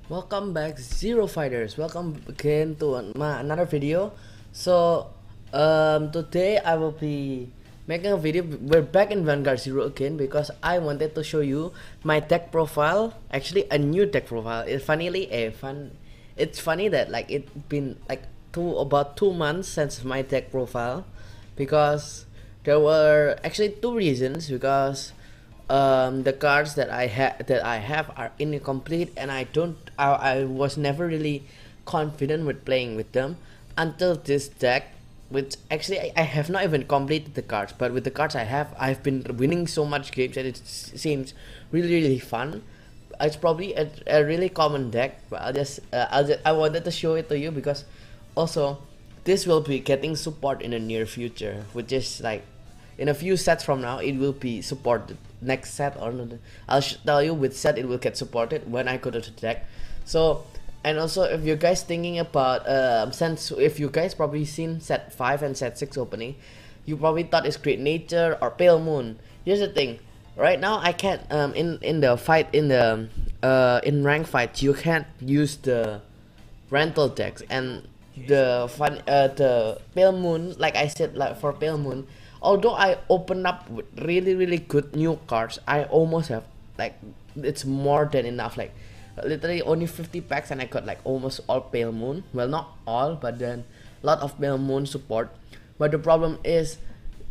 Welcome back, Zero Fighters. Welcome again to another video. So, today I will be making a video. We're back in Vanguard Zero again because I wanted to show you my deck profile. Actually, a new deck profile. It's funny that like it's been like about 2 months since my deck profile, because there were actually two reasons. Because the cards that I have are incomplete, and I was never really confident with playing with them until this deck, which actually I have not even completed the cards, but with the cards I've been winning so much games that it seems really fun. It's probably a really common deck, but I wanted to show it to you because also this will be getting support in the near future, which is like in a few sets from now it will be supported. Next set or not, I'll tell you which set it will get supported when I go to the deck. So, and also if you guys thinking about since if you guys probably seen set 5 and set 6 opening, you probably thought it's Great Nature or Pale Moon. Here's the thing, right now I can't in the fight in the in rank fights you can't use the rental decks, and the Pale Moon, like I said, like for Pale Moon, although I open up with really good new cards, I almost have like, it's more than enough, like literally only 50 packs and I got like almost all Pale Moon. Well, not all, but then a lot of Pale Moon support. But the problem is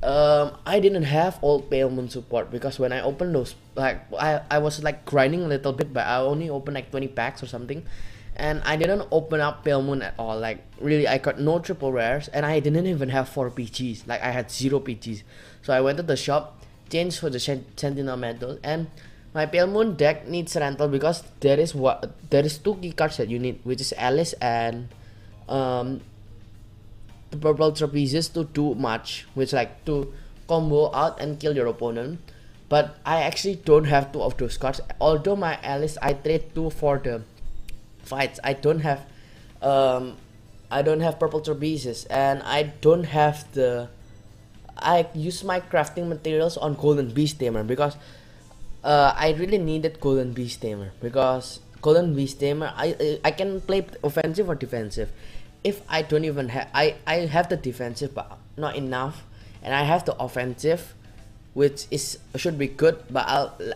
I didn't have all Pale Moon support, because when I opened those, like I was like grinding a little bit, but I only opened like 20 packs or something, and I didn't open up Pale Moon at all. Like really, I got no triple rares, and I didn't even have 4 PGs. Like I had 0 PGs. So I went to the shop, changed for the Sentinel Mantle, and my Pale Moon deck needs rental because there is 2 key cards that you need, which is Alice and the purple trapezes to do much, which like to combo out and kill your opponent. But I actually don't have 2 of those cards. Although my Alice I trade 2 for the fights, I don't have purple trapezes, and I don't have the, I use my crafting materials on Golden Beast Tamer because I really needed Golden Beast Tamer, because Golden Beast Tamer I can play offensive or defensive. If I don't even have, I have the defensive but not enough, and I have the offensive, which is should be good, but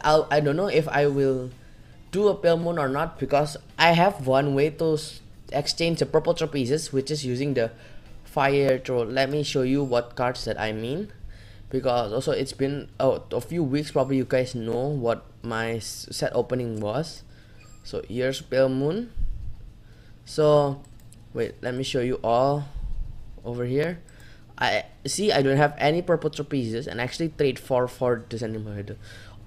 I don't know if I will do a Pale Moon or not, because I have one way to exchange the purple trapezes, which is using the fire throw. Let me show you what cards that I mean, because also it's been a few weeks, probably you guys know what my set opening was. So here's Pale Moon. So wait, let me show you all over here. I see I don't have any purple trapezes, and actually trade for the Sentinel.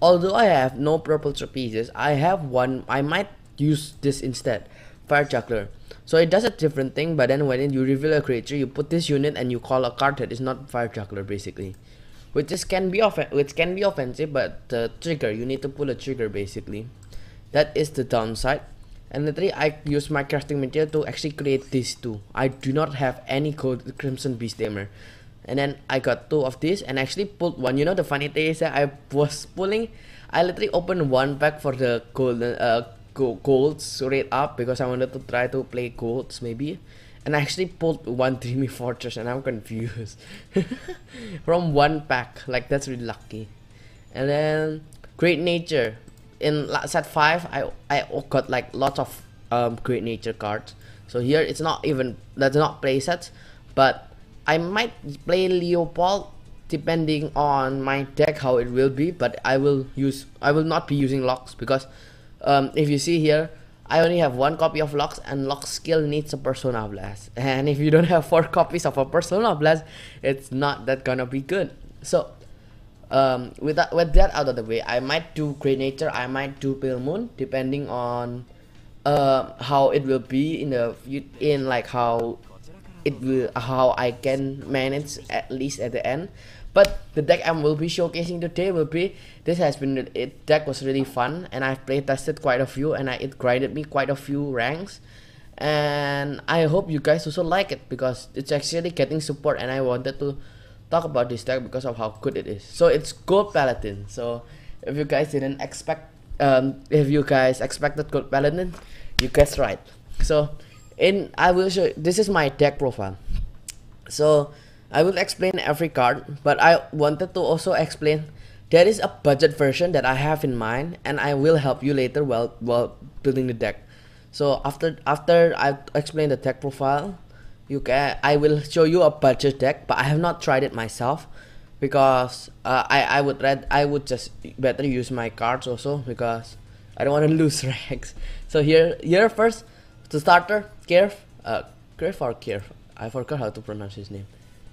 Although I have no purple trapezes, I have one. I might use this instead, Fire Juggler. So it does a different thing, but then when you reveal a creature, you put this unit and you call a card that is not Fire Juggler, basically, which can be offensive, but the trigger, you need to pull a trigger basically. That is the downside. And literally I use my crafting material to actually create these 2. I do not have any Crimson Beast Tamer, and then I got 2 of these and actually pulled 1. You know, the funny thing is that I was pulling, I literally opened 1 pack for the golden golds rate up, because I wanted to try to play golds maybe, and I actually pulled 1 Dreamy Fortress, and I'm confused from 1 pack. Like, that's really lucky. And then Great Nature. In set 5 I got like lots of Great Nature cards. So here it's not even, that's not play sets, but I might play Leopold depending on my deck how it will be, but I will not be using Locks, because if you see here, I only have 1 copy of Locks, and Locks skill needs a Persona Blast, and if you don't have 4 copies of a Persona Blast, it's not that gonna be good. So with that out of the way, I might do Great Nature, I might do Pale Moon, depending on how it will be in like how I can manage at least at the end. But the deck I will be showcasing today will be, deck was really fun, and I've play tested quite a few, and it grinded me quite a few ranks, and I hope you guys also like it, because it's actually getting support, and I wanted to talk about this deck because of how good it is. So it's Gold Paladin. So if you guys didn't expect, if you guys expected Gold Paladin, You guessed right. So I will show, this is my deck profile. So I will explain every card, but I wanted to also explain there is a budget version that I have in mind, and I will help you later while building the deck. So after I explain the deck profile, I will show you a budget deck, but I have not tried it myself because I would just better use my cards also because I don't want to lose ranks. So here first, to starter, Kirf or Kirf, I forgot how to pronounce his name.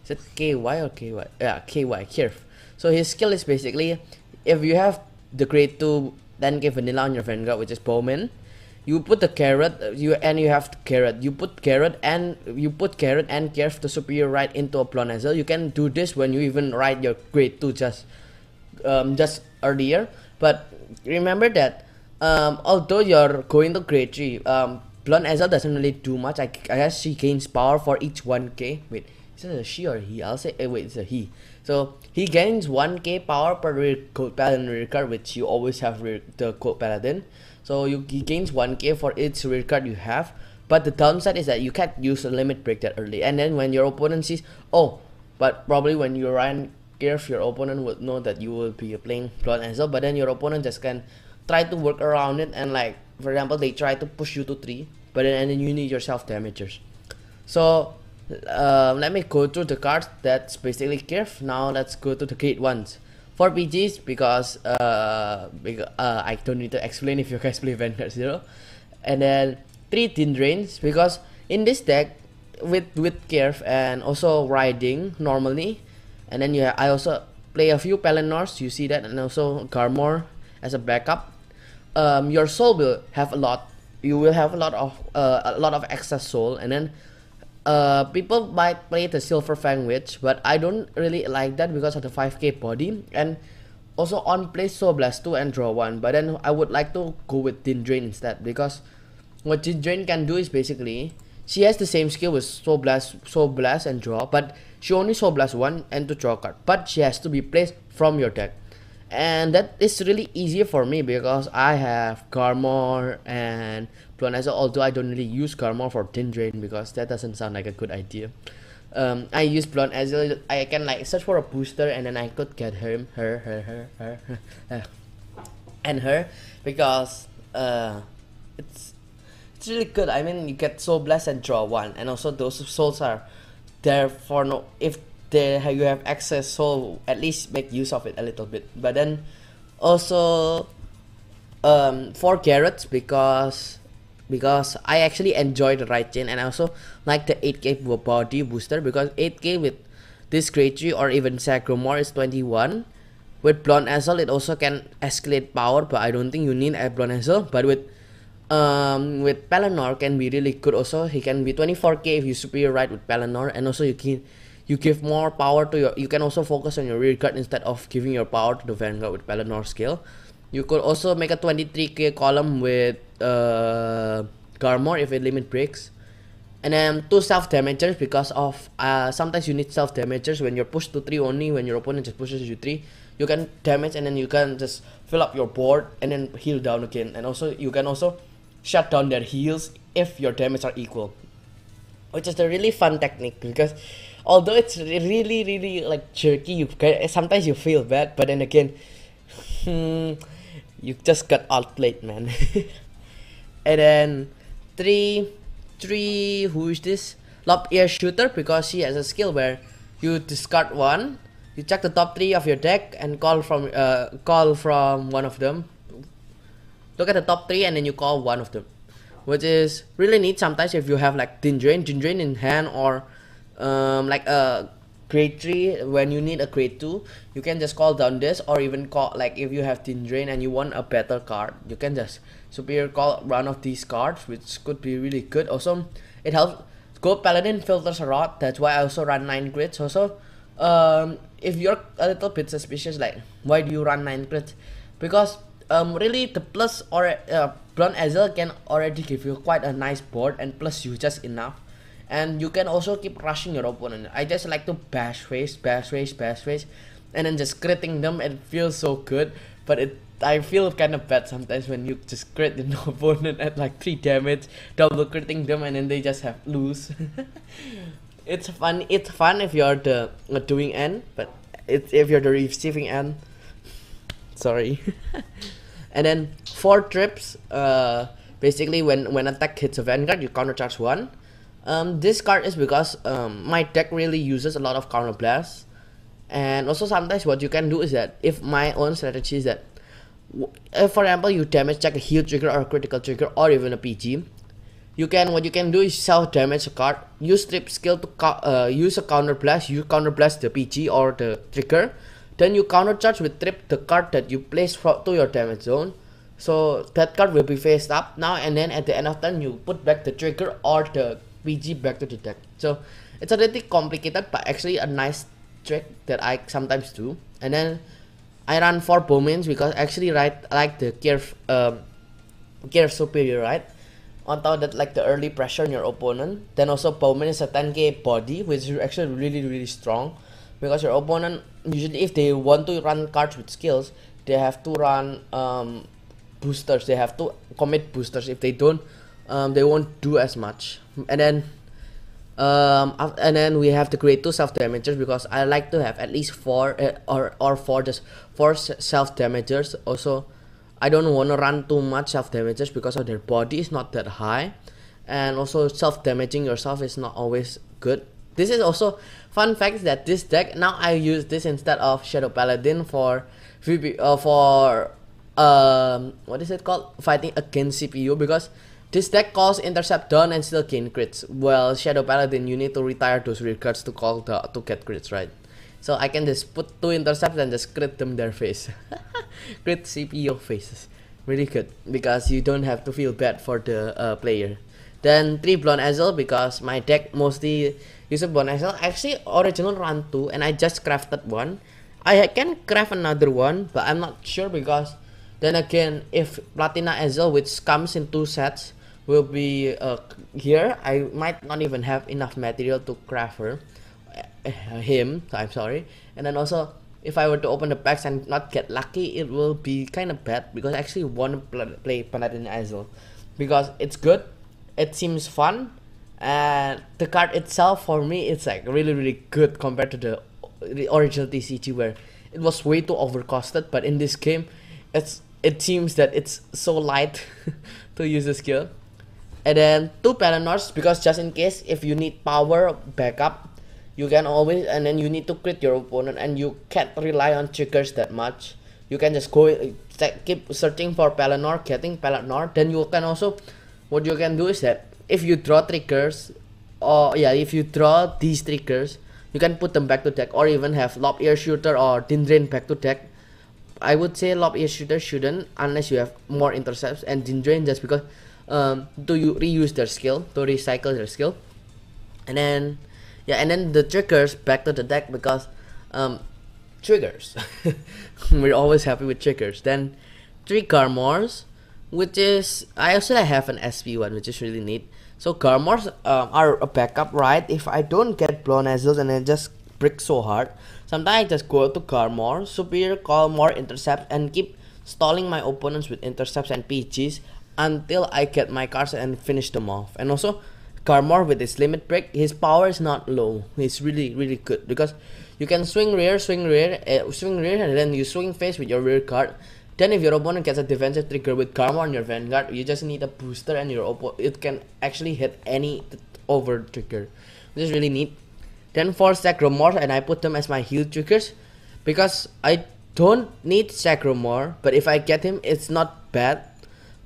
Is it KY or KY? Yeah, KY, Kirf. So his skill is basically, if you have the grade 2 10k vanilla on your Vanguard, which is Bowman, you put the carrot, you have the carrot. You put carrot and Kirf the superior right into a Plonazil. You can do this when you even ride your grade 2 just earlier. But remember that although you're going to grade 3, Plonazil doesn't really do much. I guess she gains power for each 1k. Wait, is it a she or he? I'll say wait, it's a he. So he gains 1k power per Gold Paladin rear card, which you always have the Gold Paladin. So he gains 1k for each rear card you have. But the downside is that you can't use a limit break that early. And then when your opponent sees, oh, but probably when you run Kirf, your opponent would know that you will be playing Plonazil. But then your opponent just can try to work around it, and like, for example, they try to push you to 3, but then you need your self damagers. So let me go through the cards. That's basically Kirf. Now let's go to the grade 1s. 4 PGs because I don't need to explain if you guys play Vanguard Zero. And then 3 Tin Drains because in this deck with Kirf and also riding normally, and then I also play a few Paladins, you see that, and also Garmor as a backup. Your soul will have a lot. You will have a lot of excess soul, and then people might play the Silver Fang Witch, but I don't really like that because of the 5k body, and also on play Soul Blast 2 and draw 1. But then I would like to go with Tin Drain instead, because what Tin Drain can do is basically she has the same skill with Soul Blast and draw, but she only Soul Blast 1 and to draw a card, but she has to be placed from your deck. And that is really easier for me because I have Garmor and Plonazil, although I don't really use Garmor for Tin Drain because that doesn't sound like a good idea. I use Plonazil. I can like search for a booster, and then I could get her because it's really good. I mean, you get Soul Blast and draw 1, and also those souls are there for no, if you have access, so at least make use of it a little bit. But then also 4 carrots because I actually enjoy the right chain, and I also like the 8k body booster because 8k with this grade 3 or even Sacromore is 21. With Plonazil it also can escalate power, but I don't think you need a Plonazil. But with Palanor can be really good also. He can be 24k if you superior ride with Palanor, and also you give more power to your, you can also focus on your rear card instead of giving your power to the Vanguard with Palanor skill. You could also make a 23k column with Garmor if it limit breaks. And then 2 self damagers because of sometimes you need self damagers when you're pushed to 3 only. When your opponent just pushes you 3, you can damage, and then you can just fill up your board and then heal down again. And also you can also shut down their heals if your damage are equal, which is a really fun technique because although it's really like jerky, sometimes you feel bad, but then again you just got outplayed, man. And then 3 who is this? Lob Ear Shooter, because she has a skill where you discard 1, you check the top 3 of your deck and call from one of them. Look at the top 3 and then you call one of them, which is really neat sometimes if you have like Tin Drain in hand, or like a grade 3 when you need a grade 2, you can just call down this, or even call, like if you have Tin Drain and you want a better card, you can just superior call one of these cards, which could be really good. Also it helps Gold Paladin filters a lot, that's why I also run 9 crits. Also if you're a little bit suspicious like why do you run 9 crits, because really the plus or Plonazil can already give you quite a nice board, and plus you just enough, and you can also keep rushing your opponent. I just like to bash face, and then just critting them. It feels so good but I feel kind of bad sometimes when you just crit an opponent at like 3 damage, double critting them, and then they just have lose. It's fun. It's fun if you're the doing end, but if you're the receiving end, sorry. And then 4 trips. Basically, when attack hits a Vanguard, you counter charge 1. This card is because my deck really uses a lot of counter blasts, and also sometimes what you can do is that if my own strategy is that if for example you damage check a heal trigger or a critical trigger or even a PG, what you can do is self damage a card, use trip skill to use a counter blast, you counter blast the PG or the trigger, then you counter charge with trip the card that you place to your damage zone. So that card will be faced up now, and then at the end of turn you put back the trigger or the PG back to the deck. So it's a little complicated but actually a nice trick that I sometimes do. And then I run 4 Bowmans because actually I like the care superior, right? On top of that, like the early pressure on your opponent. Then also Bowman is a 10k body, which is actually really strong, because your opponent usually, if they want to run cards with skills, they have to run boosters. They have to commit boosters. If they don't, they won't do as much. And then we have to create 2 self damagers because I like to have at least 4 or 4 self damagers. Also, I don't want to run too much self damagers because of their body is not that high, and also self damaging yourself is not always good. This is also fun fact that this deck, now I use this instead of Shadow Paladin for what is it called, fighting against CPU, because this deck calls intercept down and still gain crits. Well, Shadow Paladin, you need to retire those rear cards to get crits, right? So I can just put 2 intercepts and just crit them their face. Crit CPU faces. Really good, because you don't have to feel bad for the player. Then 3 Blown Ezel, because my deck mostly uses Blown Ezel. Actually, original run 2 and I just crafted 1. I can craft another one, but I'm not sure, because then again, if Platina Ezel, which comes in 2 sets, will be here, I might not even have enough material to craft him. I'm sorry. And then also, if I were to open the packs and not get lucky, it will be kind of bad, because I actually want to play Paladin Ezel because it's good, it seems fun, and the card itself for me, it's like really good compared to the original TCG, where it was way too overcosted. But in this game, it seems that it's so light to use the skill. And then 2 Palanors, because just in case if you need power backup, you can always, and then you need to crit your opponent and you can't rely on triggers that much. You can just go keep searching for Palanor, getting Palanor. Then you can also, what you can do is that if you draw triggers, or yeah, if you draw these triggers, you can put them back to deck, or even have Lob Ear Shooter or Dindrain back to deck. I would say Lob Ear Shooter shouldn't, unless you have more intercepts, and Dindrain just because to reuse their skill, to recycle their skill. And then yeah, and then the triggers back to the deck, because triggers. We're always happy with triggers. Then 3 Garmors, which is, I also have an SP one, which is really neat. So Garmors are a backup, right? If I don't get Blown Ezels and I just brick so hard, sometimes I just go to Garmor, Superior, call more intercepts, and keep stalling my opponents with intercepts and PGs until I get my cards and finish them off. And also Garmor, with his limit break, his power is not low. He's really good, because you can swing rear, and then you swing face with your rear card. Then if your opponent gets a defensive trigger with Garmor on your Vanguard, you just need a booster and it can actually hit any over trigger, which is really neat. Then 4 Sacromore, and I put them as my heal triggers because I don't need Sacromore, but if I get him, it's not bad.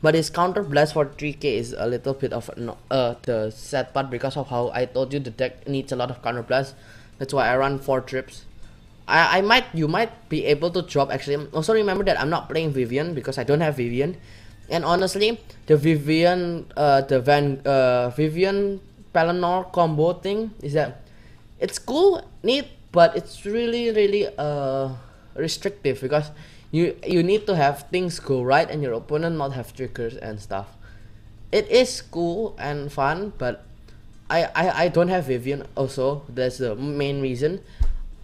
But his counter blast for 3k is a little bit of the sad part, because of how I told you the deck needs a lot of counter blast. That's why I run 4 trips. You might be able to drop, actually. Also remember that I'm not playing Vivian because I don't have Vivian. And honestly, the Vivian Vivian Palanor combo thing is that it's cool, neat, but it's really restrictive, because you need to have things go right and your opponent not have triggers and stuff. It is cool and fun, but I don't have Vivian also. That's the main reason.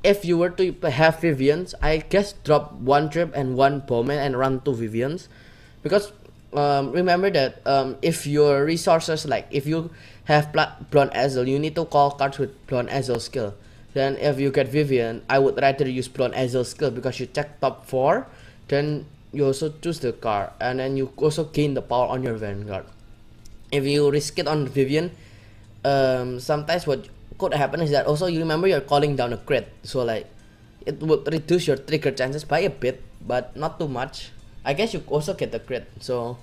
if you were to have Vivians, I guess drop 1 trip and 1 bowman and run 2 Vivians, because remember that if your resources, like if you have Blonde Ezel, you need to call cards with Blonde Ezel skill. Then if you get Vivian, I would rather use Blonde Ezel skill, because you check top 4, then you also choose the card, and then you also gain the power on your Vanguard. If you risk it on Vivian, sometimes what could happen is that also you remember you're calling down a crit, so like it would reduce your trigger chances by a bit, but not too much. I guess you also get the crit, so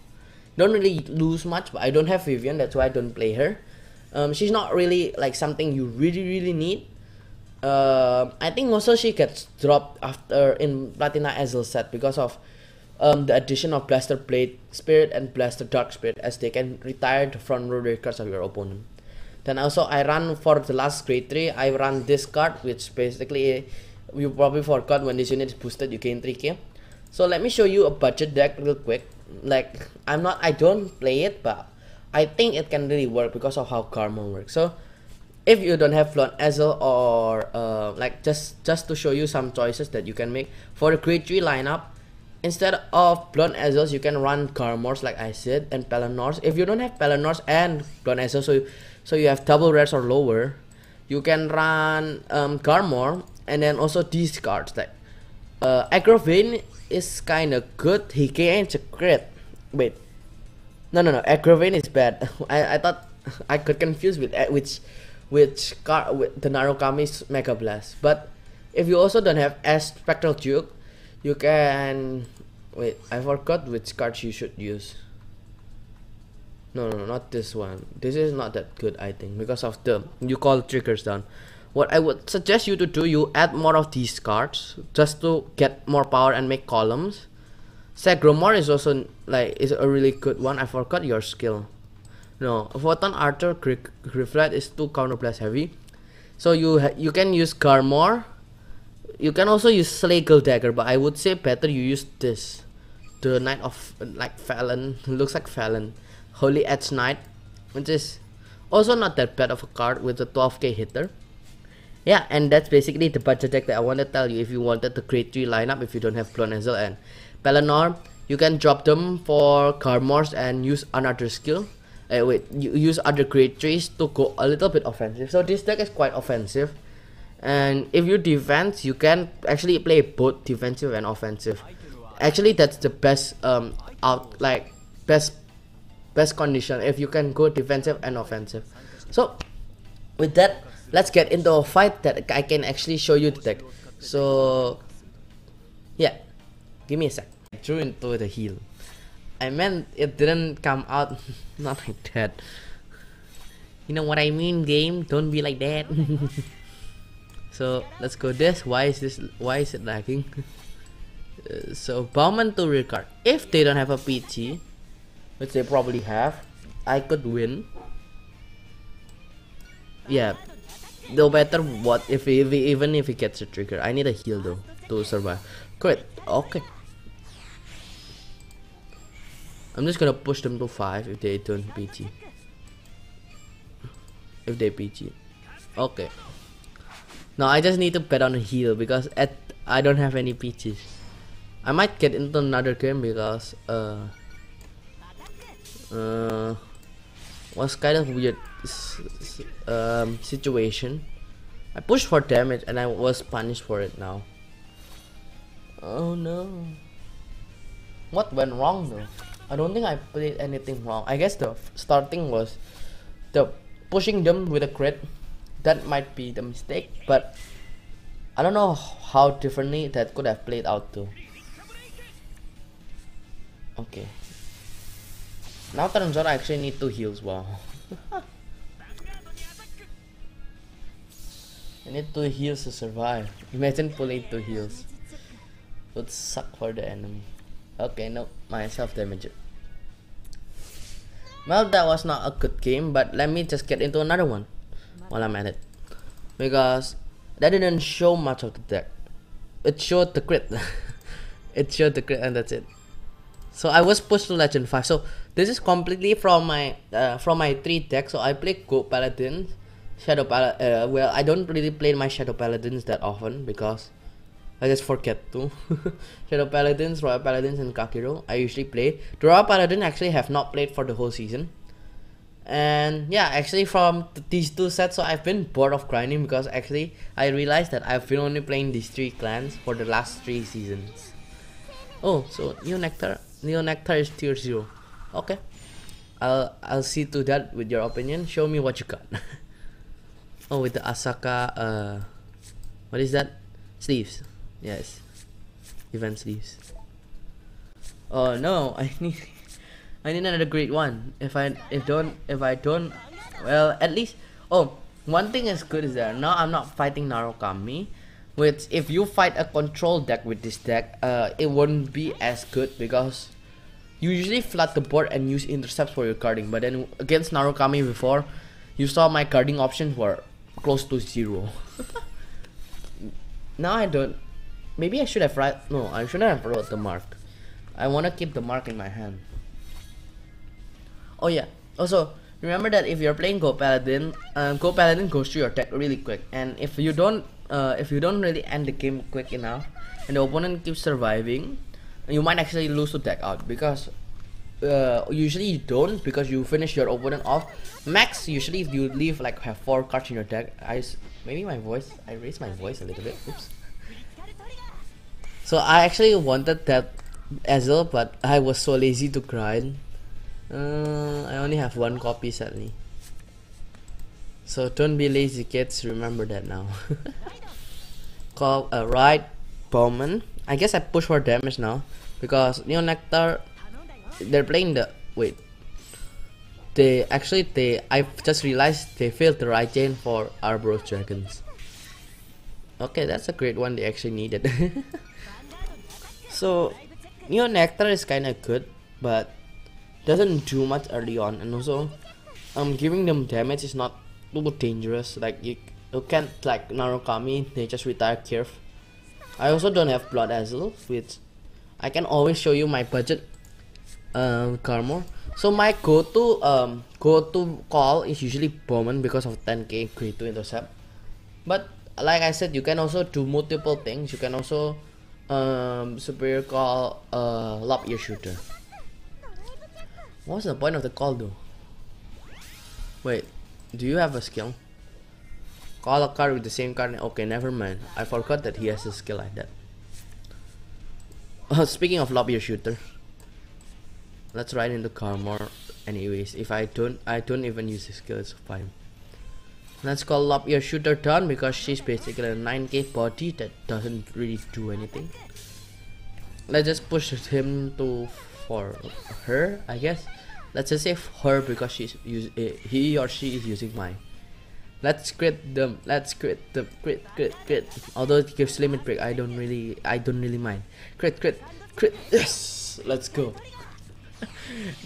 don't really lose much. But I don't have Vivian, that's why I don't play her. She's not really like something you really need. I think also she gets dropped after in Platina Ezel set because of the addition of Blaster Blade Spirit and Blaster Dark Spirit, as they can retire the front row cards of your opponent. Then also I run for the last grade 3, I run this card, which basically you probably forgot, when this unit is boosted you gain 3k. So let me show you a budget deck real quick. Like I don't play it, but I think it can really work because of how Karma works. So if you don't have Blonde Ezel, or like just to show you some choices that you can make for the grade 3 lineup, instead of Blonde Ezels you can run Garmors like I said, and Palanors. If you don't have Palanors and Blonde Ezel, so you have double rares or lower, you can run Garmor, and then also these cards like Agrovane is kind of good. He gains a crit. Wait, no, Agrovane is bad. I thought I could confuse with which card with the Narukami's Mega Blast. But if you also don't have Spectral Duke, you can wait. I forgot which cards you should use. No, not this one. This is not that good, I think, because of the you call triggers down. What I would suggest you to do, you add more of these cards just to get more power and make columns. Sagromor is also is a really good one. I forgot your skill. No, Photon Archer Grifflet is too counterblast heavy. So you can use Garmor. You can also use Slagle Dagger, but I would say better you use this. The Knight of Fallon, looks like Fallon. Holy Edge Knight, which is also not that bad of a card with a 12k hitter. Yeah, and that's basically the budget deck that I want to tell you. If you wanted the grade 3 lineup, if you don't have Blonde Ezel and Palanor, you can drop them for Garmors and use another skill. You use other grade 3s to go a little bit offensive. So this deck is quite offensive. And if you defense, you can actually play both defensive and offensive. Actually, that's the best best condition, if you can go defensive and offensive. So with that, let's get into a fight that I can actually show you the deck. So yeah, give me a sec. I threw into the heal. I meant it didn't come out not like that. You know what I mean, game? Don't be like that. So let's go this. Why is it lagging? So Bowman to rear card. If they don't have a PG, which they probably have, I could win. Yeah, no matter what, even if he gets a trigger, I need a heal though to survive. Great. Okay, I'm just gonna push them to 5 if they don't PG. If they PG, okay. Now I just need to bet on a heal because I don't have any PGs. I might get into another game because was kind of weird situation. I pushed for damage and I was punished for it now. Oh no. What went wrong though? I don't think I played anything wrong. I guess the starting was the pushing them with a crit. That might be the mistake, but I don't know how differently that could have played out though. Okay. Now turns out I actually need 2 heals. Wow. I need 2 heals to survive. Imagine pulling 2 heals. Would suck for the enemy. Okay, no, my self-damage. Well, that was not a good game, but let me just get into another one while I'm at it. Because that didn't show much of the deck. It showed the crit. It showed the crit and that's it. So I was pushed to Legend 5. So this is completely from my 3 deck. So I play Go Paladins, Well, I don't really play my Shadow Paladins that often because I just forget to. Shadow Paladins, Royal Paladins, and Kakiro I usually play. The Royal Paladin actually have not played for the whole season. And yeah, actually from these two sets, so I've been bored of grinding because actually I realized that I've been only playing these 3 clans for the last 3 seasons. Oh, so Neo Nectar is tier 0. Okay, I'll see to that with your opinion. Show me what you got. Oh, with the Asaka, what is that? Sleeves. Yes, event sleeves. Oh no, I need another great one. If I don't, well, at least, oh, one thing is good is that now I'm not fighting Narukami, which if you fight a control deck with this deck, it wouldn't be as good because you usually flood the board and use intercepts for your guarding. But then against Narukami before, you saw my guarding options were close to 0. Now I don't. Maybe I should have no, I shouldn't have wrote the mark. I want to keep the mark in my hand. Oh yeah, also remember that if you're playing Go Paladin goes through your deck really quick, and if you don't really end the game quick enough and the opponent keeps surviving, you might actually lose the deck out because usually you don't, because you finish your opponent off max. Usually if you leave like have 4 cards in your deck, I raised my voice a little bit, oops. So I actually wanted that Ezel, but I was so lazy to grind. I only have 1 copy sadly. So don't be lazy kids, remember that now. Call right Bowman. I guess I push for damage now because Neo Nectar, they're playing the I just realized they failed the right chain for Arboros Dragons. Okay, that's a great one they actually needed. So Neo Nectar is kinda good, but doesn't do much early on, and also giving them damage is not too dangerous. Like you can't like Narukami, they just retire Kirf. I also don't have Blood Azul, which I can always show you my budget Karmor. So my go-to call is usually Bowman because of 10k grade 2 intercept. But like I said, you can also do multiple things. You can also superior call lob ear shooter. What's the point of the call though? Wait, do you have a skill? Call a card with the same card. Okay, never mind. I forgot that he has a skill like that. Speaking of lob ear shooter, let's ride into Karmor. Anyways, if I don't even use the skill, it's fine. Let's call lob ear shooter down because she's basically a 9k body that doesn't really do anything. Let's just push him to for her, I guess. Let's just say her because he or she is using mine. Let's crit them. Let's crit the crit. Although it gives limit break, I don't really mind. Crit. Yes, let's go.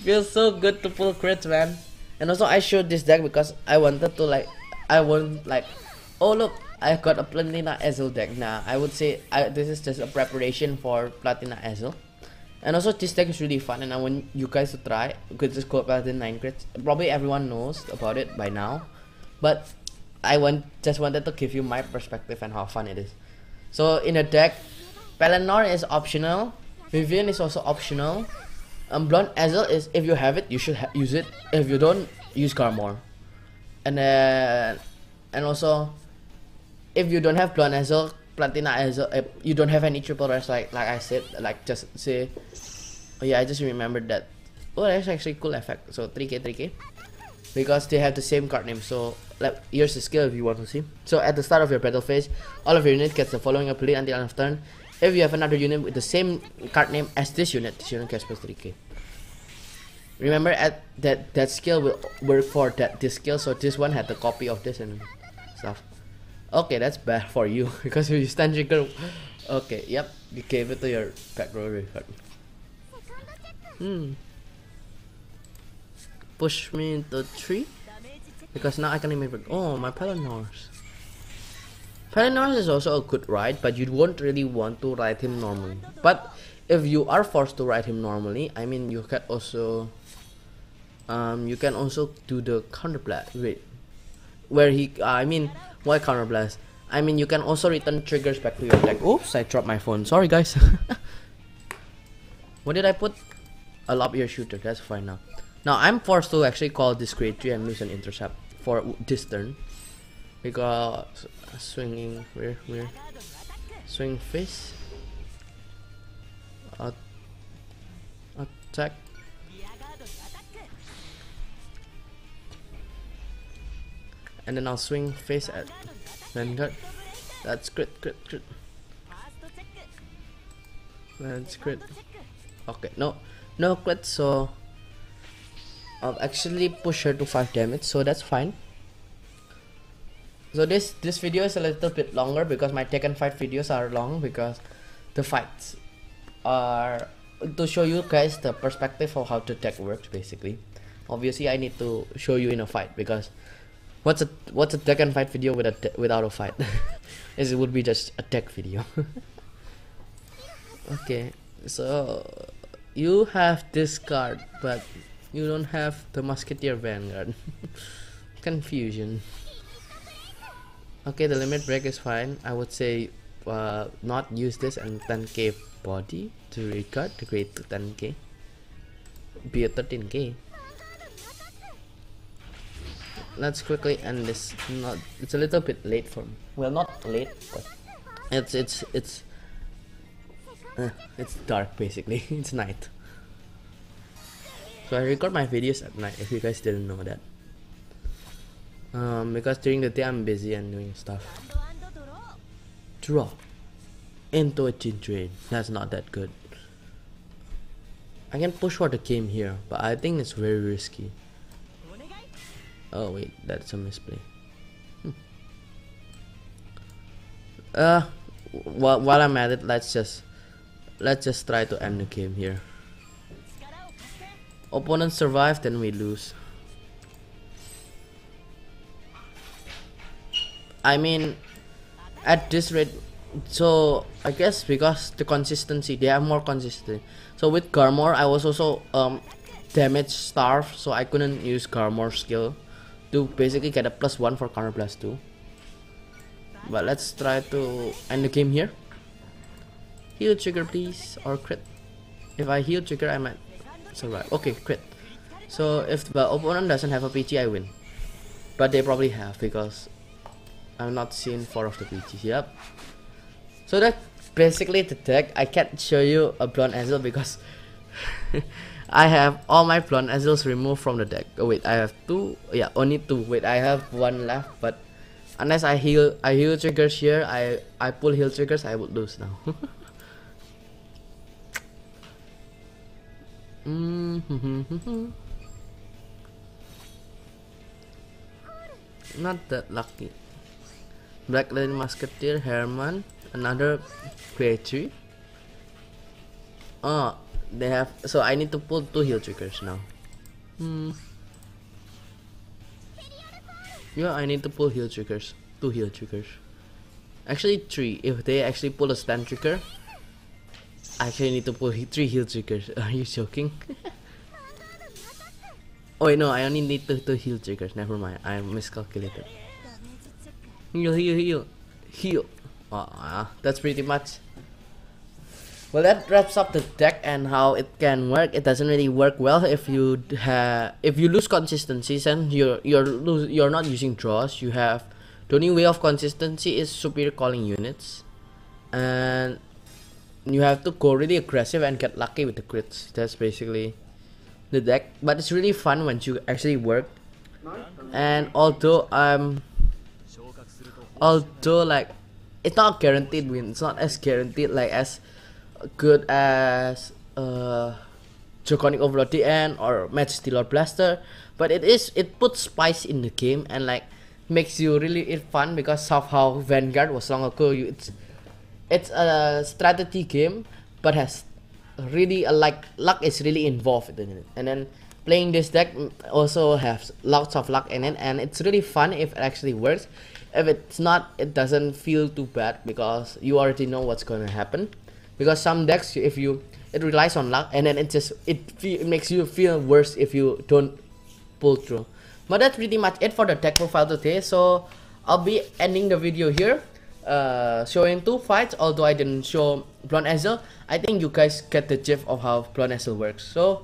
Feels so good to pull crits, man. And also I showed this deck because I wanted to oh look, I got a Platina Ezel deck. Nah, I would say this is just a preparation for Platina Ezel. And also this deck is really fun and I want you guys to try. You could just go Paladin 9 crits. Probably everyone knows about it by now, but I just wanted to give you my perspective and how fun it is. So in the deck, Pelennor is optional, Vivian is also optional. Blonde Ezel is, if you have it, you should use it. If you don't, use Karmor. And also, if you don't have Blonde Ezel, Platina Ezel, you don't have any triple rest like I said, like just say, oh yeah, I just remembered that. Oh, that's actually cool effect. So 3k, because they have the same card name. So here's the skill if you want to see. So at the start of your battle phase, all of your units gets the following ability until end of turn. If you have another unit with the same card name as this unit gets plus 3k. Remember, that skill will work for this skill. So this one had the copy of this and stuff. Okay, that's bad for you because you stand trigger. Okay, yep, you gave it to your back row record. Push me into 3 because now I can even. Oh, my Paladins. Paladins is also a good ride, but you won't really want to ride him normally. But if you are forced to ride him normally, I mean, you can also do the counterblast. Wait, where he I mean, why counterblast? I mean, you can also return triggers back to your deck. Oops, I dropped my phone. Sorry, guys. What did I put? A lob ear shooter. That's fine now. Now I'm forced to actually call this grade 3 and lose an intercept for this turn because swinging where swing face attack. And then I'll swing face at Vanguard. That's crit. That's crit. Okay, no crit, so I'll actually push her to 5 damage, so that's fine. So this video is a little bit longer because my Tekken fight videos are long because the fights are to show you guys the perspective of how the deck works basically. Obviously I need to show you in a fight because what's a Tekken fight video without a fight? It would be just a tech video. Okay, so you have this card but you don't have the Musketeer Vanguard. Confusion. Okay, the limit break is fine. I would say not use this and 10k body to recard the grade to 10k. Be a 13k. Let's quickly end this. It's a little bit late for me. Well, not late, but it's dark basically. It's night. So I record my videos at night. If you guys didn't know that. Because during the day I'm busy and doing stuff. Draw into a chin drain. That's not that good. I can push for the game here, but I think it's very risky. Oh wait, that's a misplay. While I'm at it, let's just try to end the game here. Opponent survive, then we lose. I mean, at this rate, so I guess because the consistency, they have more consistency. So with Garmor, I was also damage starved, so I couldn't use Garmor skill to basically get a +1 for counter blast 2. But let's try to end the game here. Heal trigger please, or crit. If I heal trigger I might survive. Okay, crit. So if the opponent doesn't have a PG, I win. But they probably have because I've not seen 4 of the PGs. Yep. So that's basically the deck. I can't show you a Blonde Angel because I have all my Blonde Angels removed from the deck. Oh wait, I have 2. Yeah, only 2. Wait, I have 1 left. But unless I heal triggers here, I pull heal triggers, I would lose now. Not that lucky. Black Lane Musketeer, Herman, another creature. Oh, they have. So I need to pull 2 heal triggers now. Yeah, I need to pull heal triggers. 2 heal triggers. Actually 3. If they actually pull a stun trigger, I actually need to pull 3 heal triggers. Are you joking? Oh wait, no, I only need 2 heal triggers. Never mind, I miscalculated. Heal. That's pretty much. Well, that wraps up the deck and how it can work. It doesn't really work well if you lose consistencies and you're not using draws. You have the only way of consistency is superior calling units, and you have to go really aggressive and get lucky with the crits. That's basically the deck. But it's really fun when you actually work. And although like it's not guaranteed win, it's not as guaranteed like as good as Draconic Overlord DN or Majesty Lord Blaster, but it puts spice in the game and like makes you really fun because of how Vanguard was long ago. It's a strategy game but has really like luck is really involved in it, and then playing this deck also has lots of luck in it, and it's really fun if it actually works. If it's not, it doesn't feel too bad because you already know what's gonna happen. Because some decks, it relies on luck, and then it makes you feel worse if you don't pull through. But that's pretty much it for the deck profile today. So I'll be ending the video here, showing 2 fights. Although I didn't show Blonde Ezel, I think you guys get the gist of how Blonde Ezel works. So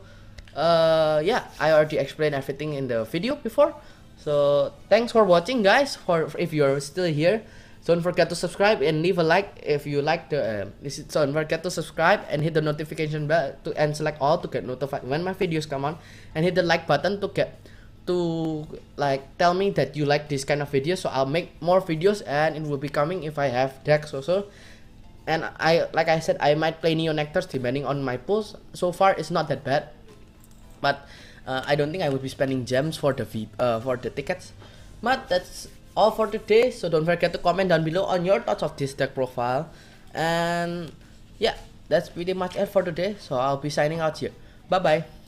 yeah, I already explained everything in the video before. So thanks for watching, guys. If you're still here, don't forget to subscribe and leave a like if you like the so don't forget to subscribe and hit the notification bell and select all to get notified when my videos come on, and hit the like button to like tell me that you like this kind of videos, so I'll make more videos and it will be coming if I have decks also. And like I said, I might play Neo Nectars depending on my pulls. So far it's not that bad, but I don't think I will be spending gems for the tickets. But that's all for today. So don't forget to comment down below on your thoughts of this deck profile. And yeah, that's pretty much it for today. So I'll be signing out here. Bye bye.